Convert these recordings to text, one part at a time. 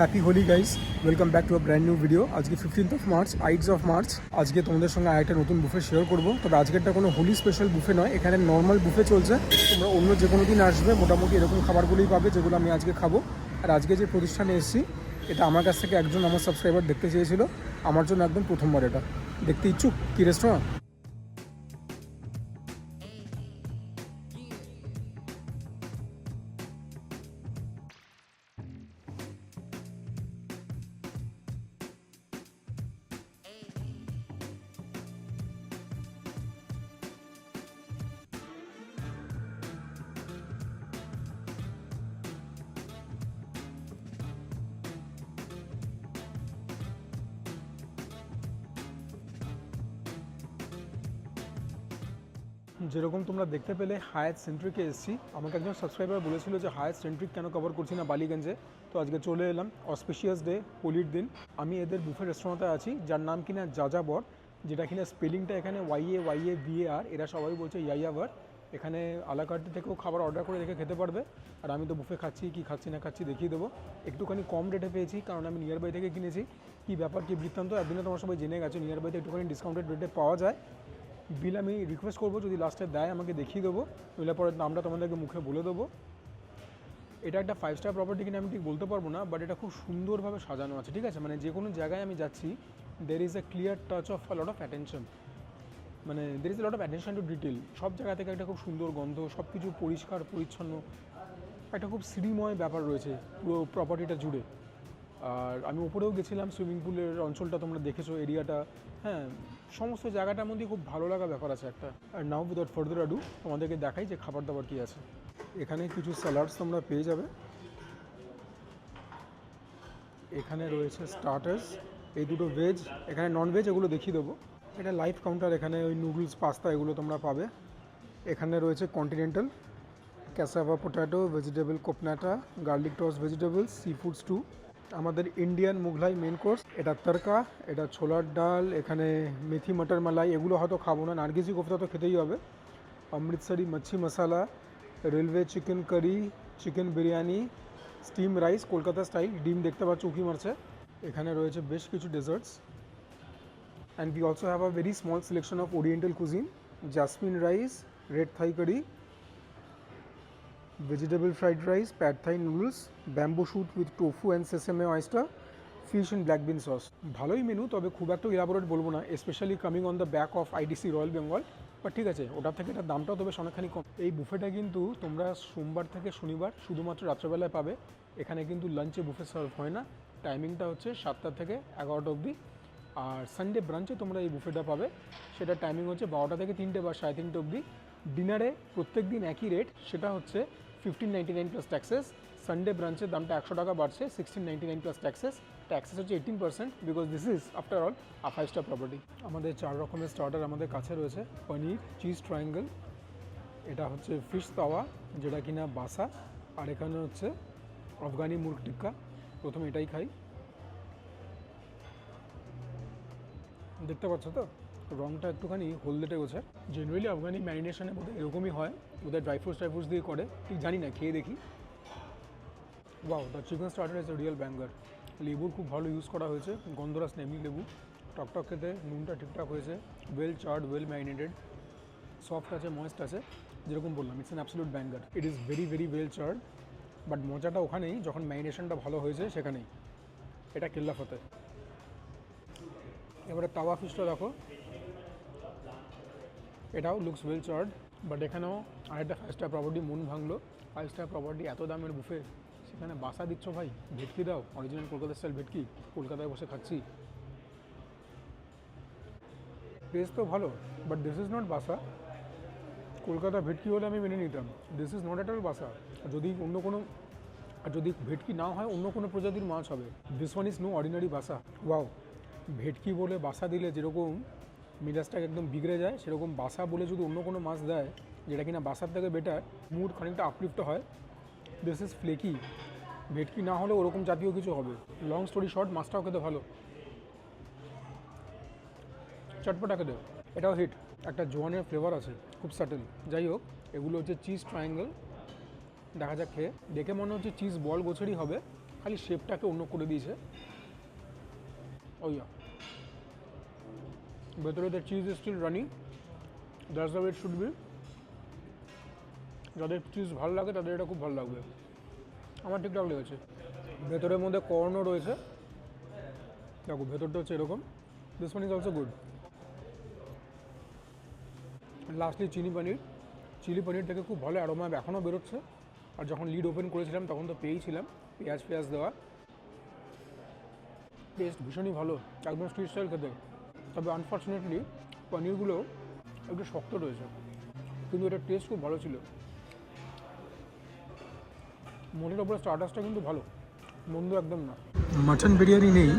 Happy Holi guys, welcome back to a brand new video. আজকে 15th of March, ides of March. আজকে তোমাদের সঙ্গে আরেকটা নতুন বুফে শেয়ার করবো। তবে আজকেরটা কোনো হোলি স্পেশাল বুফে নয়, এখানে নর্মাল বুফে চলছে। তোমরা অন্য যে কোনো দিন আসবে মোটামুটি এরকম খাবারগুলোই পাবে যেগুলো আমি আজকে খাবো। আর আজকে যে প্রতিষ্ঠানে এসেছি এটা আমার কাছ থেকে একজন আমার সাবস্ক্রাইবার দেখতে চেয়েছিল, আমার জন্য একদম প্রথমবার এটা দেখতে ইচ্ছুক। কী রেস্টুরেন্ট? যেরকম তোমরা দেখতে পেলে হায়াত সেন্ট্রিকে এসেছি। আমাকে একজন সাবস্ক্রাইবার বলেছিল যে হায়াত সেন্ট্রিক কেন কভার করছি না বালিগঞ্জে। তো আজকে চলে এলাম, অসপিশিয়াস ডে, হোলির দিন। আমি এদের বুফে রেস্টুরেন্টে আছি যার নাম কিনা যাযাবর, যেটা কিনা স্পেলিংটা এখানে YAYAVAR, এরা সবাই বলছে ইয়াইয়াভার। এখানে আলাকার্ট থেকেও খাবার অর্ডার করে রেখে খেতে পারবে। আর আমি তো বুফে খাচ্ছি কি খাচ্ছি না খাচ্ছি দেখিয়ে দেবো। একটুখানি কম রেটে পেয়েছি কারণ আমি নিয়ার বাই থেকে কিনেছি। কী ব্যাপার কী বৃত্তান্ত একদিনে তোমার সবাই জেনে গেছো, নিয়ার বাইতে একটুখানি ডিসকাউন্টেড রেটে পাওয়া যায়। বিল আমি রিকোয়েস্ট করবো যদি লাস্টে দেয় আমাকে দেখিয়ে দেবো, নইলে পরে নামটা তোমাদেরকে মুখে বলে দেবো। এটা একটা 5 স্টার প্রপার্টি কিনা আমি ঠিক বলতে পারবো না, বাট এটা খুব সুন্দরভাবে সাজানো আছে, ঠিক আছে। মানে যে কোনো জায়গায় আমি যাচ্ছি there is a clear touch of lot of attention, মানে there is a lot of attention to detail. সব জায়গা থেকে একটা খুব সুন্দর গন্ধ, সব কিছু পরিষ্কার পরিচ্ছন্ন, একটা খুব শ্রীময় ব্যাপার রয়েছে পুরো প্রপার্টিটা জুড়ে। আর আমি উপরেও গেছিলাম, সুইমিং পুলের অঞ্চলটা তোমরা দেখেছো, এরিয়াটা, হ্যাঁ, সমস্ত জায়গাটার মধ্যে খুব ভালো লাগা ব্যাপার আছে একটা। আর নাও উইদাউট ফার্দার আডু তোমাদেরকে দেখাই যে খাবার দাবার কী আছে। এখানে কিছু স্যালাডস তোমরা পেয়ে যাবে। এখানে রয়েছে স্টার্টার্স, এই দুটো ভেজ, এখানে নন ভেজ, এগুলো দেখিয়ে দেবো। এটা লাইভ কাউন্টার, এখানে ওই নুডলস পাস্তা এগুলো তোমরা পাবে। এখানে রয়েছে continental, cassava potato, vegetable caponata, garlic toss vegetables, seafood stew. আমাদের ইন্ডিয়ান মুঘলাই মেন কোর্স, এটা তরকা, এটা ছোলার ডাল, এখানে মেথি মটর মালাই, এগুলো হয়তো খাবো না, নার্গিসি কোফতা তো খেতেই হবে। Amritsari machhi masala, railway chicken curry, chicken biryani, steam rice Kolkata style, ডিম দেখতে পাচ্ছ উঁকি মারছে। এখানে রয়েছে বেশ কিছু desserts, and we also have a very small selection of oriental cuisine, jasmine rice, red Thai curry, vegetable fried rice, pad thai noodles, bamboo shoot with tofu and sesame oyster, fish and black bean sauce. ভালোই menu, তবে খুব একটা elaborate বলবো না, specially coming on the back of IDC royal Bengal. But ঠিক আছে, ওটার থেকে এটার দামটাও তবে অনেকখানি কম। এই বুফেটা কিন্তু তোমরা সোমবার থেকে শনিবার শুধুমাত্র রাত্রেবেলায় পাবে। এখানে কিন্তু লাঞ্চে বুফে সার্ভ হয় না, টাইমিংটা হচ্ছে 7টা থেকে 11টা অবধি। আর সানডে ব্রাঞ্চে তোমরা এই বুফেটা পাবে, সেটার টাইমিং হচ্ছে 12টা থেকে 3টে বা 3:30 অবধি। ডিনারে প্রত্যেক দিন একই রেট, সেটা হচ্ছে 1599 প্লাস ট্যাক্সেস। সানডে ব্রাঞ্চের দামটা 100 টাকা বাড়ছে, 1699 প্লাস ট্যাক্সেস। ট্যাক্সেস হচ্ছে 18%, because this is after all a 5 star property. আমাদের 4 রকমের স্টার্টার আমাদের কাছে রয়েছে। পনির চিজ ট্রায়াঙ্গেল, এটা হচ্ছে ফিশ তাওয়া যেটা কিনা বাসা, আর এখানে হচ্ছে আফগানি মুরগ টিক্কা। প্রথমে এটাই খাই, দেখতে পাচ্ছ তো রঙটা একটুখানি হলদেটে গোছে। জেনারেলি আফগানি ম্যারিনেশনে বোধহয় এরকমই হয়, বোধহয় ড্রাই ফ্রুটস দিয়ে করে, ঠিক জানি না, খেয়ে দেখি। Wow, the chicken starter is a real banger. লেবুর খুব ভালো ইউজ করা হয়েছে, গন্ধরাস নেমনি লেবু, টকটক খেতে, নুনটা ঠিকঠাক হয়েছে, well Chad, well marinated, soft আছে, ময়েস্ট আছে। যেরকম বললাম, it's an absolute banger. It is very very well Chad, but মজাটা ওখানেই যখন ম্যারিনেশনটা ভালো হয়েছে সেখানেই। এটা কেল্লা ফতে। এবারে তাওয়া ফিশটা দেখো, এটাও লুকস ওয়েল চার্ড, বাট এখানেও আরেকটা 5 স্টার প্রপার্টি মন ভাঙলো। 5 স্টার প্রপার্টি, এত দামের বুফে, সেখানে বাসা দিচ্ছ ভাই, ভেটকি দাও, অরিজিনাল কলকাতা স্টাইল ভেটকি, কলকাতায় বসে খাচ্ছি। টেস্ট তো ভালো, বাট দিস ইজ নট বাসা। কলকাতা ভেটকি হলে আমি মেনে নিতাম, this is not at all বাসা। যদি অন্য কোনো, যদি ভেটকি না হয় অন্য কোনো প্রজাতির মাছ হবে, this one is no ordinary বাসা। ওয়াও, ভেটকি বলে বাসা দিলে যেরকম মেজাজটাকে একদম বিগড়ে যায়, সেরকম বাসা বলে যদি অন্য কোনো মাছ দেয় যেটা কিনা বাসার থেকে বেটার, মুড খানিকটা আপলিফ্ট হয়। দিস ইজ ফ্লেকি, ভেটকি না হলে ওরকম জাতীয় কিছু হবে। লং স্টোরি শর্ট, মাছটাও খেতে ভালো, চটপটা খেতে। এটাও হিট, একটা জোয়ানের ফ্লেভার আছে, খুব সাটেল। যাই হোক, এগুলো হচ্ছে চিজ ট্রায়াঙ্গেল, দেখা যাক খেয়ে। দেখে মনে হচ্ছে চিজ বল গোছেরই হবে, খালি শেপটাকে অন্য করে দিয়েছে। ওই ভেতরে the cheese is still running, that's the way it should be. যাদের চিজ ভালো লাগে তাদের এটা খুব ভালো লাগবে, আমার ঠিকঠাক লেগেছে। ভেতরের মধ্যে কর্নও রয়েছে, দেখো ভেতরটা হচ্ছে এরকম। This one is also good. Lastly chilli paneer থেকে খুব ভালো অ্যারোমা এখনও বেরোচ্ছে। আর যখন লিড ওপেন করেছিলাম তখন তো পেয়েছিলাম পেঁয়াজ দেওয়া। টেস্ট ভীষণই ভালো, একদম স্ট্রিট স্টাইল খেতে। তবে আনফর্চুনেটলি পনিরগুলো একটু শক্ত রয়েছে, কিন্তু এটার টেস্ট খুব ভালো ছিল। মনের ওপরে স্টার্টার্সটা কিন্তু ভালো, মন্দ একদম না। মাটন বিরিয়ানি নেই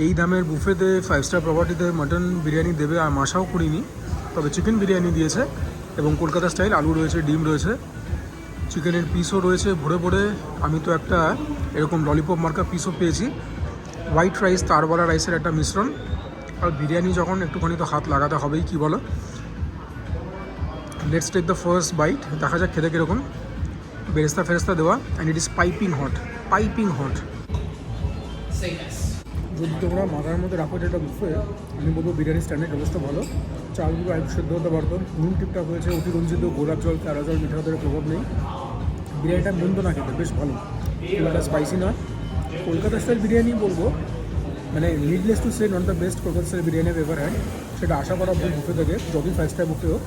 এই দামের বুফেতে, 5 স্টার প্রপার্টিতে মাটন বিরিয়ানি দেবে আমি আশাও করিনি। তবে চিকেন বিরিয়ানি দিয়েছে এবং কলকাতা স্টাইল আলু রয়েছে, ডিম রয়েছে, চিকেনের পিসও রয়েছে ভরে ভরে। আমি তো একটা এরকম ললিপপ মার্কা পিসও পেয়েছি। হোয়াইট রাইস তারওয়ালা রাইসের একটা মিশ্রণ। আর বিরিয়ানি যখন একটুখানি তো হাত লাগাতে হবেই, কি বলো। Let's take the first bite, দেখা যাক খেতে কীরকম। বেরেস্তা দেওয়া and it is piping hot. যদি তোমরা মাথার মধ্যে রাখো যেটা বুফে, আমি বলবো বিরিয়ানি স্ট্যান্ডার্ড যথেষ্ট ভালো। চালগুলো আরেকটু সেদ্ধ হতে পারতো, নুন ঠিকঠাক হয়েছে, অতিরঞ্জিত গোলাপ জল কারা জল মিঠা জলের প্রভাব নেই। বিরিয়ানিটা মন্দ না খেতে, বেশ ভালো, খুব একটা স্পাইসি নয়। কলকাতা স্টাইল বিরিয়ানি বলবো, মানে needless to say not the best Kolkata style biryani ever had, সেটা আশা করা ভুল বুফে থেকে। যতই 5 স্টার বুফে হোক,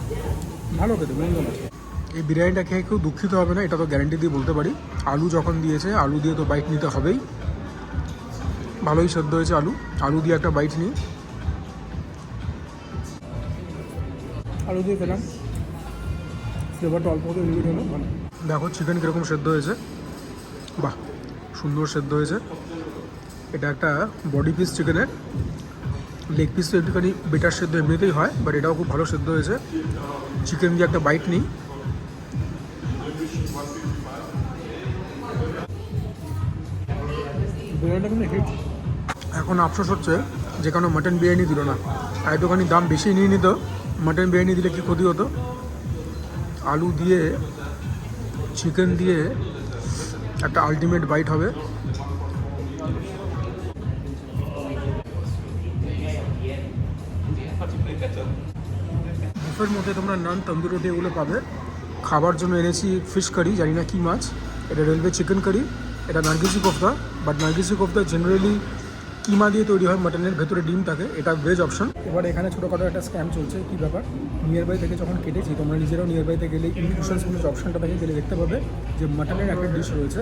ভালো খেতে, মন্দ না। এই বিরিয়ানিটা খেয়ে কেউ দুঃখিত হবে না, এটা তো গ্যারান্টি দিয়ে বলতে পারি। আলু যখন দিয়েছে, আলু দিয়ে তো বাইট নিতে হবেই। ভালোই সেদ্ধ হয়েছে আলু দিয়ে একটা বাইট নিই। আলু দিয়ে খেলাম, ফ্লেভারটা অল্প করে লিমিট হলো, ভালো। দেখো চিকেন কীরকম সেদ্ধ হয়েছে, বাহ সুন্দর সেদ্ধ হয়েছে। এটা একটা বডি পিস চিকেনের, লেগ পিস তো একটুখানি বেটার সেদ্ধ এমনিতেই হয়, বাট এটাও খুব ভালো সেদ্ধ হয়েছে। চিকেন দিয়ে একটা বাইট নিই। বিরিয়ানিটা কিন্তু হিট। এখন আফসোস হচ্ছে যে কোনো মাটন বিরিয়ানি দিল না, আর একটুখানি দাম বেশি নিয়ে নিত। মাটন বিরিয়ানি দিলে কি ক্ষতি হতো। আলু দিয়ে চিকেন দিয়ে একটা আলটিমেট বাইট হবে। বুফের মধ্যে তোমরা নান, তন্দুরি রুটি এগুলো পাবে। খাবার জন্য এনেছি ফিশ কারি, জানি না কী মাছ। এটা রেলওয়ে চিকেন কারি, এটা নার্গিসি কোফতা। বাট নার্গিসি কোফতা জেনারেলি কিমা দিয়ে তৈরি হয়, মাটনের ভেতরে ডিম থাকে, এটা ভেজ অপশন। এবার এখানে ছোটোখাটো একটা স্ক্যাম চলছে। কী ব্যাপার, নিয়ার বাই থেকে যখন কেটেছি, তোমরা নিজেরাও নিয়ার বাইতে গেলে ইনভিটেশনসগুলো যে অপশনটা থাকে গেলে দেখতে পাবে যে মাটনের একটা ডিশ রয়েছে,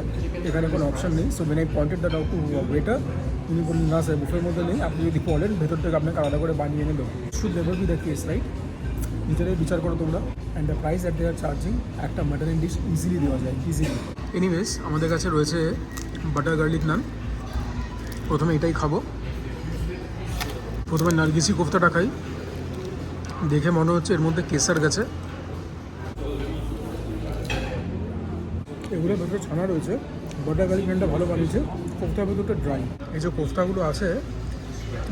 এখানে কোনো অপশন নেই। So when I pointed that out to waiter, উনি বললেন না স্যার বুফের মধ্যে নেই, আপনি যদি বলেন ভেতর থেকে আপনাকে আলাদা করে বানিয়ে এনে দেবো। Should never be the case, right? নিজেরাই বিচার করো তোমরা। And the price that they are charging, একটা মাটনের ডিশ ইজিলি দেওয়া যায়, ইজিলি। এনিওয়েজ, আমাদের কাছে রয়েছে বাটার গার্লিক নান। প্রথমে এটাই খাবো। প্রথমে নার্গিসি কোফতাটা খাই, দেখে মনে হচ্ছে এর মধ্যে কেসার গেছে। এগুলোর ভেতরে ছানা রয়েছে। বাটার গার্লিক নানটা ভালো বানিয়েছে, কোফতার ভেতরটা ড্রাই। এই যে কোফতাগুলো আছে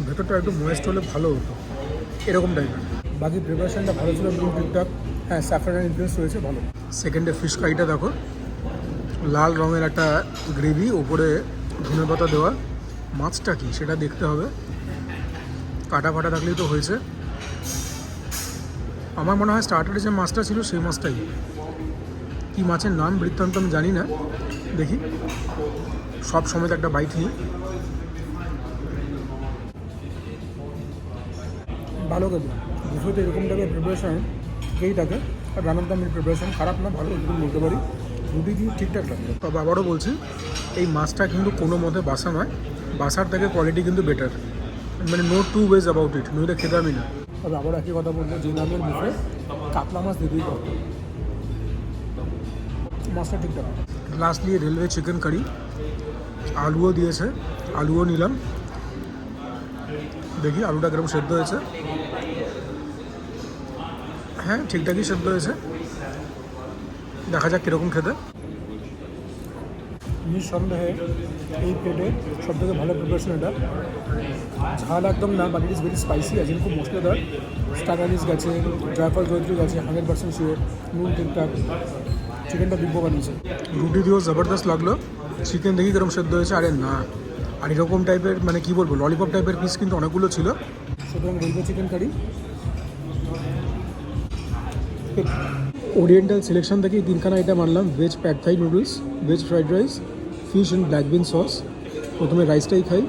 ভেতরটা একটু ময়েস্ট হলে ভালো হতো, এরকম টাইপের। বাকি প্রিপারেশনটা ভালো ছিল, নুন ঠিকঠাক, হ্যাঁ স্যাফরানের ইনফ্লুয়েন্স রয়েছে, ভালো। সেকেন্ডে ফিশ কারিটা দেখো, লাল রঙের একটা গ্রেভি, ওপরে ধনে পাতা দেওয়া। মাছটা কি সেটা দেখতে হবে, কাটা ফাটা থাকলেই তো হয়েছে। আমার মনে হয় স্টার্টারে যে মাছটা ছিল সেই মাছটাই। কী মাছের নাম বৃত্তান্ত আমি জানি না, দেখি। সব সময় একটা বাইট নিই। ভালো খেতে, বুফেতে এরকম টাইপের প্রিপারেশন থেকেই থাকে। আর রান্নার দামের প্রিপারেশন খারাপ না, ভালো এরকম বলতে পারি। রুটি দিয়ে ঠিকঠাক লাগে। তবে আবারও বলছি, এই মাছটা কিন্তু কোনো মতে বাসা নয়, বাসার থেকে কোয়ালিটি কিন্তু বেটার, মানে no two ways about it, নইলে খেতে আমি না। তবে আবার একই কথা বলবো, যে নামের মুখে কাতলা মাছ দিতেই পারতো, মাছটা ঠিকঠাক। লাস্টলি রেলওয়ে চিকেন কারি, আলুও দিয়েছে, আলুও নিলাম। দেখি আলুটা কিরকম সেদ্ধ হয়েছে। হ্যাঁ ঠিকঠাকই সেদ্ধ হয়েছে, দেখা যাক কীরকম খেতে। নিঃসন্দেহে এই প্লেটে সব থেকে ভালো প্রিপারেশন এটা। ঝাল একদম না, but it is very spicy, আজ খুব মশলাদার। স্টার আনিস গেছে, জয়ফল জয়ত্রী গেছে, 100% শিওর, নুন ঠিকঠাক। চিকেনটা দিব্য বানিয়েছে। রুটি দিয়েও জবরদস্ত লাগলো, চিকেন দেখি কিরকম সেদ্ধ হয়েছে। আরে না, আর এরকম টাইপের মানে কী বলবো, ললিপপ টাইপের পিস কিন্তু অনেকগুলো ছিল। সুতরাং railway chicken curry oriental selection থেকে 3খানা আইটেম আনলাম। Veg pad Thai noodles, veg fried rice, fish and black bean sauce. প্রথমে রাইসটাই খাই।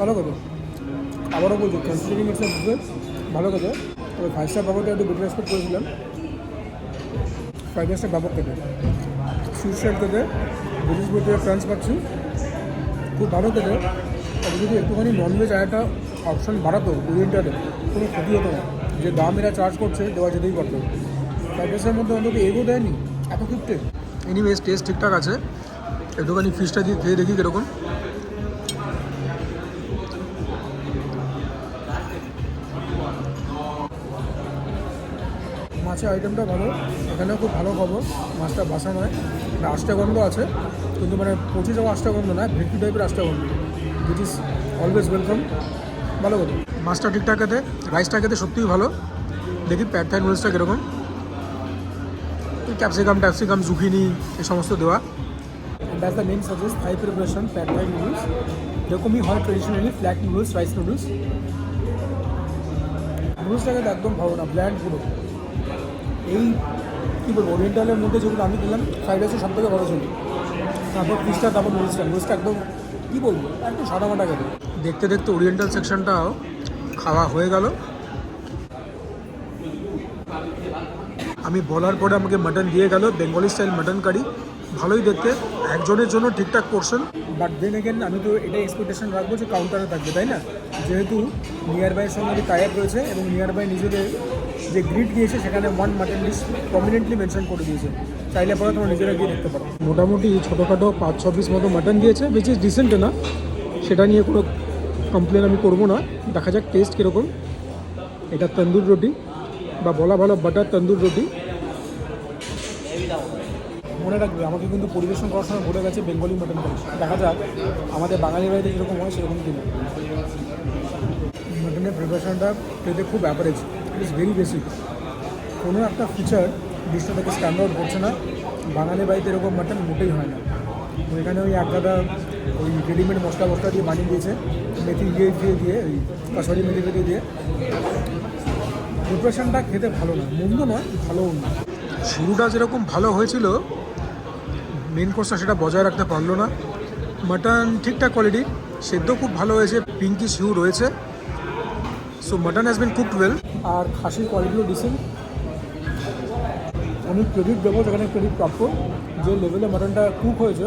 ভালো কথা, আবারও বলছি কনসিডারিং ইটস বুফে ভালো কথা। তবে 5 স্টার ব্যাপারটা একটু বেটার এক্সপেক্ট করেছিলাম। ফ্রাইড রাইসটা ব্যাপক খেতে, সুইট স্টাইল খেতে, ব্রিটিশ বুফে ফ্রান্স পাচ্ছি খুব ভালো খেতে। তবে যদি একটুখানি ননভেজ আরেকটা অপশন বাড়াতো ওরিয়েন্টালে, কোনো ক্ষতি হতো না। যে দাম এরা চার্জ করছে দেওয়া যেতেই পারতো। ফ্রাইড রাইসের মধ্যে অন্তত এগো দেয়নি এত ক্ষিপ্তে। এনিওয়েজ টেস্ট ঠিকঠাক আছে। একটুখানি ফিশটা দিয়ে খেয়ে দেখি কীরকম। মাছের আইটেমটা ভালো, এখানেও খুব ভালো খবর। মাছটা বাসা নয়, আষ্টা গন্ধ আছে, কিন্তু মানে পচে যাওয়া আষ্টা গন্ধ নয়, ভেটকি টাইপের আষ্টা গন্ধ, উইচ ইজ অলওয়েজ ওয়েলকাম। ভালো কথা, মাছটা ঠিকঠাক খেতে, রাইসটা খেতে সত্যিই ভালো। দেখি প্যাড থাই নুডলসটা কীরকম। ক্যাপসিকাম জুকিনি এই সমস্ত দেওয়া। That's the main suggest Thai preparation pad Thai noodles. এরকমই হয় traditionally, flat noodles, rice noodles. নুডলসটাকে একদম ভালো না, ব্ল্যান্ড পুরো। এই কী বলবো, ওরিয়েন্টালের মধ্যে যেগুলো আমি দিলাম, ফ্রাইড রাইসের সব থেকে ভালো ছিল। তারপর ফিশটা, তারপর নুডলসটা একদম কী বলবো, একদম সাদামাটা খেতে। দেখতে দেখতে ওরিয়েন্টাল সেকশনটাও খাওয়া হয়ে গেল। আমি বলার পরে আমাকে মাটন দিয়ে গেল, বেঙ্গলি স্টাইল মাটন কারি, ভালোই দেখতে, একজনের জন্য ঠিকঠাক পোর্শন। বাট দেন এগেন আমি তো এটাই এক্সপেকটেশন রাখবো যে কাউন্টারে থাকবে, তাই না? যেহেতু নিয়ার বাইয়ের সঙ্গে টাই আপ রয়েছে এবং নিয়ার বাই নিজেদের যে গ্রিড দিয়েছে সেখানে 1 মাটন ডিশ প্রমিনেন্টলি মেনশন করে দিয়েছে। চাইলে পরে তোমরা নিজেরা গিয়ে দেখতে পারো। মোটামুটি ছোটোখাটো 5-6 পিস মতো মাটন দিয়েছে, উইচ ইজ ডিসেন্ট না, সেটা নিয়ে কোনো কমপ্লেন আমি করবো না। দেখা যাক টেস্ট কীরকম। এটা তন্দুর রুটি, বা বলা ভালো বাটার তন্দুর রুটি। মনে রাখবে আমাকে কিন্তু পরিবেশন করার সময় বলে গেছে বেঙ্গলি মাটন কারি। দেখা যাক আমাদের বাঙালি বাড়িতে যেরকম হয় সেরকম কিনা। মাটনের প্রিপারেশনটা খেতে খুব average, it is very basic. কোনো একটা ফিচার ডিশটা থেকে স্ট্যান্ড আউট করছে না। বাঙালি বাড়িতে এরকম মাটন মোটেই হয় না। এখানে ওই একগাদা ওই রেডিমেড মশলা দিয়ে বানিয়ে দিয়েছে, মেথি দিয়ে ওই কাসরি মেথি দিয়ে। প্রিপারেশনটা খেতে ভালো না, মন্দ নয়, ভালোও না। শুরুটা যেরকম ভালো হয়েছিল, মেন কোর্সটা সেটা বজায় রাখতে পারলো না। মাটন ঠিকঠাক কোয়ালিটি, সেদ্ধ খুব ভালো হয়েছে, পিঙ্কি শিউ রয়েছে। So mutton has been cooked well. আর খাসির কোয়ালিটিও ডিসেন্ট। আমি ক্রেডিট দেবো যেখানে ক্রেডিট প্রাপ্য। যে লেভেলে মাটনটা কুক হয়েছে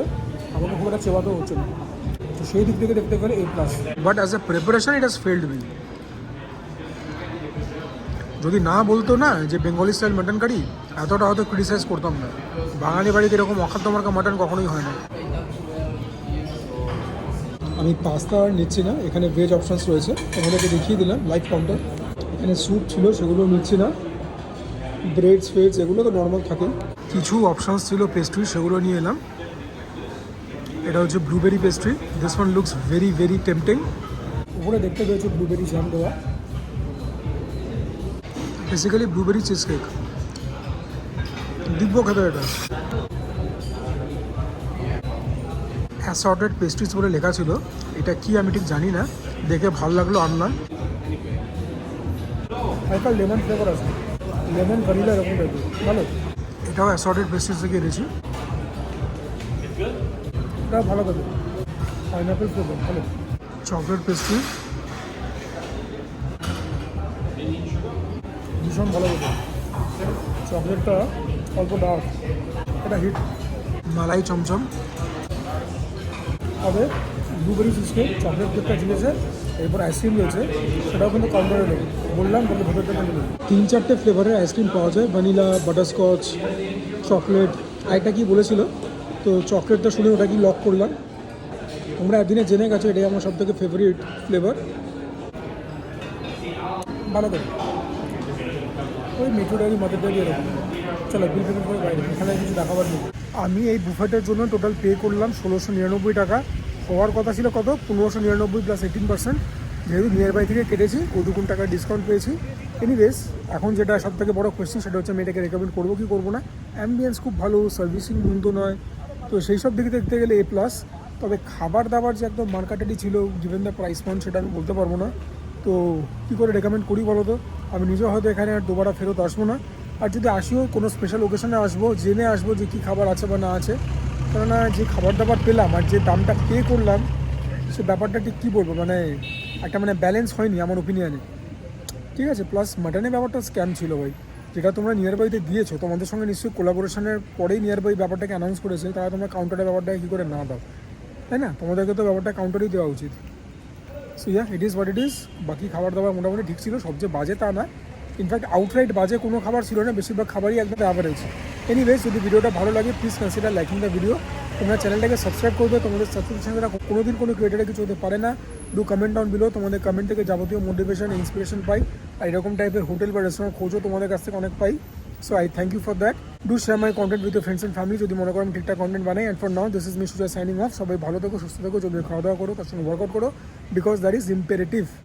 আমাকে খুব একটা চেবাতেও হচ্ছে না, তো সেই দিক থেকে দেখতে গেলে A+। But as a preparation it has failed me. যদি না বলতো না যে বেঙ্গলি স্টাইল মাটন কারি, এতটা হয়তো ক্রিটিসাইজ করতাম না। বাঙালি বাড়িতে এরকম অখাদ্য মার্কা মাটন কখনোই হয় না। আমি পাস্তা আর নিচ্ছি না, এখানে ভেজ অপশানস রয়েছে, তোমাদেরকে দেখিয়ে দিলাম লাইভ কাউন্টার। এখানে স্যুপ ছিল, সেগুলো নিচ্ছি না। ব্রেডস ফ্রেডস এগুলো তো নর্মাল থাকে। কিছু অপশানস ছিল পেস্ট্রি, সেগুলো নিয়ে এলাম। এটা হচ্ছে blueberry pastry. This one looks very very tempting. উপরে দেখতে পেয়েছো ব্লুবেরি জ্যাম দেওয়া, বেসিক্যালি ব্লুবেরি চিজ কেক। দিব্য খেতে এটা। অ্যাসর্টেড পেস্ট্রিজ বলে লেখা ছিল, এটা কি আমি ঠিক জানি না, দেখে ভালো লাগলো আনলাম। হালকা লেমন ফ্লেভার আছে, লেমন ভ্যানিলা এরকম টাইপের, ভালো। এটাও অ্যাসর্টেড পেস্ট্রিজ থেকে এনেছি, এটা ভালো খেতে, পাইনাপেল ফ্লেভার ভালো। চকলেট পেস্ট্রি ভীষণ ভালো খেতে, চকলেটটা অল্প ডার্ক, এটা হিট। মালাই চমচম হবে, ব্লুবেরি চিজকেক, চকলেট কেকটা ঝুলেছে, এরপর আইসক্রিম রয়েছে, সেটাও কিন্তু কম করে নেবে বললাম, কিন্তু ভেতরটা নেবে। 3-4টে ফ্লেভারের আইসক্রিম পাওয়া যায়, ভ্যানিলা, বাটারস্কচ, চকলেট। আরেকটা কি বলেছিল, তো চকলেটটা শুনে ওটা কি লক করলাম। তোমরা একদিনে জেনে গেছো এটাই আমার সব থেকে ফেভারিট ফ্লেভার। ভালো করে ওই মিঠু ডায়েরি মদের ডায়েরি এরকম। চলো বিল পেমেন্ট করে বাইরে, এখানে কিছু দেখাবার নেই। আমি এই বুফেটের জন্য টোটাল পে করলাম 1699 টাকা। হওয়ার কথা ছিল কত, 1599 প্লাস 18%। যেহেতু নিয়ার বাই থেকে কেটেছি, ওটুকুন টাকা ডিসকাউন্ট পেয়েছি। এনিওয়েজ এখন যেটা সব থেকে বড় কোয়েশ্চেন, সেটা হচ্ছে আমি এটাকে রেকমেন্ড করবো কি করবো না। অ্যাম্বিয়েন্স খুব ভালো, সার্ভিসিং মন্দ নয়, তো সেই সব দিকে দেখতে গেলে A+। তবে খাবার দাবার যে একদম মার্কেটেরই ছিল গিভেন দ্য প্রাইস পয়েন্ট, সেটা আমি বলতে পারবো না। তো কী করে রেকমেন্ড করি বলো তো? আমি নিজেও হয়তো এখানে আর দুবারা ফেরত আসবো না। আর যদি আসিও কোনো স্পেশাল ওকেশনে আসবো, জেনে আসবো যে কী খাবার আছে বা না আছে। কেননা যে খাবার দাবার পেলাম আর যে দামটা পে করলাম, সে ব্যাপারটা ঠিক কী বলবো, মানে একটা মানে ব্যালেন্স হয়নি আমার ওপিনিয়নে। ঠিক আছে, প্লাস মাটনের ব্যাপারটা স্ক্যাম ছিল ভাই। যেটা তোমরা নিয়ার বাইতে দিয়েছো, তোমাদের সঙ্গে নিশ্চয়ই কোলাবোরেশনের পরেই নিয়ার বাই ব্যাপারটাকে অ্যানাউন্স করেছে, তারা তোমরা কাউন্টারের ব্যাপারটাকে কী করে না দাও, তাই না? তোমাদেরকে তো ব্যাপারটা কাউন্টারেই দেওয়া উচিত। So yeah, it is what it is. বাকি খাবার দাবার মোটামুটি ঠিক ছিল, সবচেয়ে বাজে তা না। ইনফ্যাক্ট আউটরাইট বাজে কোনো খাবার ছিল না, বেশিরভাগ খাবারই একদম অ্যাভারেজ। এনিওয়েজ, যদি ভিডিওটা ভালো লাগে please consider liking the video. তোমরা চ্যানেলটাকে সাবস্ক্রাইব করবে, তোমাদের সাবস্ক্রিপশন ছাড়া কোনোদিন কোনো ক্রিয়েটারে কিছু হতে পারে না। ডু কমেন্ট ডাউন বিলো, তোমাদের কমেন্ট থেকে যাবতীয় মোটিভেশন ইন্সপিরেশন পাই। আর এরকম টাইপের হোটেল বা রেস্টুরেন্ট খোঁজও তোমাদের কাছ থেকে অনেক পাই। So I thank you for that. Do share my content with friends and family, যদি মনে করেন ঠিকঠাক কন্টেন্ট বানাই। And for now this is me Sujoy signing off. সবাই ভালো থেকো, সুস্থ থেকো, যদি খাওয়া দাওয়া করো, তার সঙ্গে ওয়ার্কআউট করো, বিকজ দ্যাট ইজ ইম্পেরেটিভ।